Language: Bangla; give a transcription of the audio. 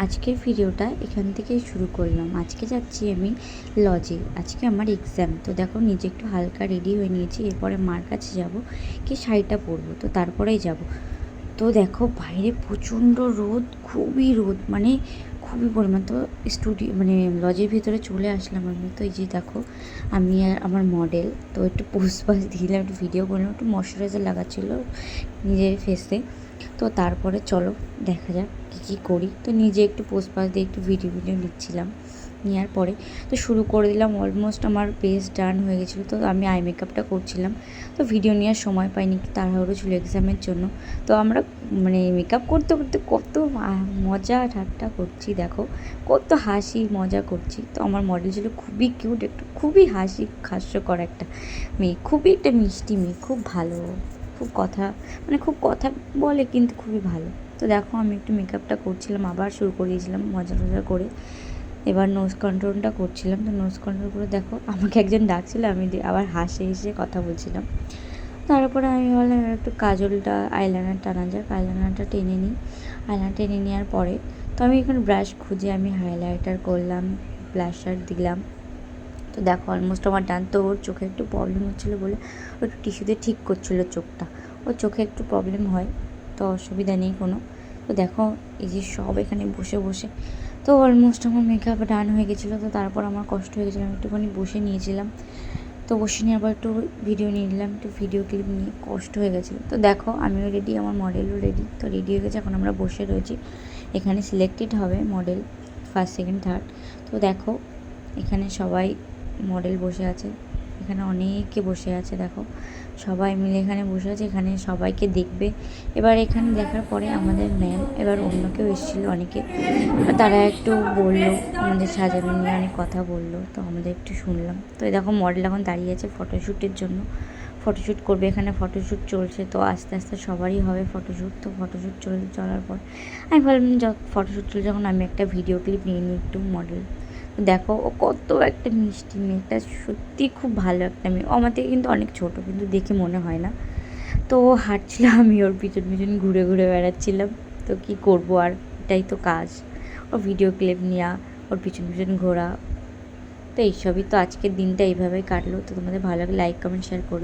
আজকের ভিডিওটা এখান থেকেই শুরু করলাম। আজকে যাচ্ছি আমি লজে। আজকে আমার এক্সাম। তো দেখো নিজে একটু হালকা রেডি হয়ে নিয়েছি। এরপরে মার কাছে যাব, কি শাড়িটা পরবো, তো তারপরেই যাব। তো দেখো বাইরে প্রচণ্ড রোদ, খুবই রোদ, মানে খুবই পরিমাণ। তো লজের ভিতরে চলে আসলাম আমি। তো এই যে দেখো আমি আর আমার মডেল তো একটু পোস্ট দিলাম, একটু ভিডিও করলাম, একটু ময়শ্চারাইজার লাগাচ্ছিলো নিজের ফেসে। তো তারপরে চলো দেখা যাক কী কী করি। তো নিজে একটু পোস্ট দিয়ে একটু ভিডিও নিচ্ছিলাম। নেওয়ার পরে তো শুরু করে দিলাম। অলমোস্ট আমার পেজ ডান হয়ে গেছিলো। তো আমি আই মেকআপটা করছিলাম। তো ভিডিও নেওয়ার সময় পাইনি, তাড়াহুড়ো ছিল এক্সামের জন্য। তো আমরা মেকআপ করতে করতে কত মজা ঠাট্টা করছি, দেখো কত হাসি মজা করছি। তো আমার মডেল ছিল খুবই কিউট, একটু খুবই হাস্যকর একটা মেয়ে, খুবই একটা মিষ্টি মেয়ে, খুব ভালো, খুব কথা বলে, কিন্তু খুবই ভালো। তো দেখো আমি একটু মেকআপটা করছিলাম, আবার শুরু করে দিয়েছিলাম মজা করে। এবার নোজ কন্ট্রোলটা করছিলাম। তো নোজ কন্ট্রোল করে দেখো আমাকে একজন ডাকছিল, আমি আবার হেসে কথা বলছিলাম। তারপরে আমি ভাবলাম একটু কাজলটা আইলাইনার টানা যাক, আইলাইনারটা টেনে নিই। আইলাইনার টেনে নেওয়ার পরে তো আমি এখন ব্রাশ খুঁজে আমি হাইলাইটার করলাম, ব্লাশার দিলাম। তো দেখো অলমোস্ট আমার ডান। তো ওর চোখে একটু প্রবলেম হচ্ছিলো বলে ও একটু টিস্যু দিয়ে ঠিক করছিলো চোখটা। ওর চোখে একটু প্রবলেম হয়, তো অসুবিধা নেই কোনো। তো দেখো এই যে সব এখানে বসে তো অলমোস্ট আমার মেকআপ ডান হয়ে গেছিলো। তো তারপর আমার কষ্ট হয়ে গেছিলো, আমি একটুখানি বসে নিয়েছিলাম। তো বসে নিয়ে আবার একটু ভিডিও নিয়ে নিলাম, একটু ভিডিও ক্লিপ নিয়ে কষ্ট হয়ে গেছিলো। তো দেখো আমিও রেডি, আমার মডেলও রেডি। তো রেডি হয়ে গেছে, এখন আমরা বসে রয়েছি। এখানে সিলেক্টেড হবে মডেল ফার্স্ট সেকেন্ড থার্ড। তো দেখো এখানে সবাই মডেল বসে আছে, এখানে অনেকে বসে আছে, দেখো সবাই মিলে এখানে বসে আছে, এখানে সবাইকে দেখবে। এবার এখানে দেখার পরে আমাদের ম্যাম এবার অন্য কেউ এসেছিলো অনেকে, তারা একটু বললো আমাদের সাজানো নিয়ে অনেক কথা বললো, তো আমাদের একটু শুনলাম। তো দেখো মডেল এখন দাঁড়িয়ে আছে ফটোশ্যুটের জন্য, ফটোশ্যুট করবে। এখানে ফটোশ্যুট চলছে, তো আস্তে আস্তে সবারই হবে ফটোশ্যুট। তো ফটোশ্যুট চলার পর আমি ভাবলাম ফটোশ্যুট চলে, যখন আমি একটা ভিডিও ক্লিপ নিয়ে নিই একটু মডেল। দেখো ও কত একটা মিষ্টি মেয়ে, একটা সত্যি খুব ভালো একটা মেয়ে। ও আমার থেকে কিন্তু অনেক ছোটো, কিন্তু দেখে মনে হয় না। তো ও হাঁটছিল, আমি ওর পিছন ঘুরে বেড়াচ্ছিলাম। তো কী করবো আর, এটাই তো কাজ, ওর ভিডিও ক্লিপ নেওয়া, ওর পিছন ঘোরা। তো এইসবই। তো আজকের দিনটা এইভাবেই কাটলো। তো তোমাদের ভালো লাগে লাইক কমেন্ট শেয়ার করো।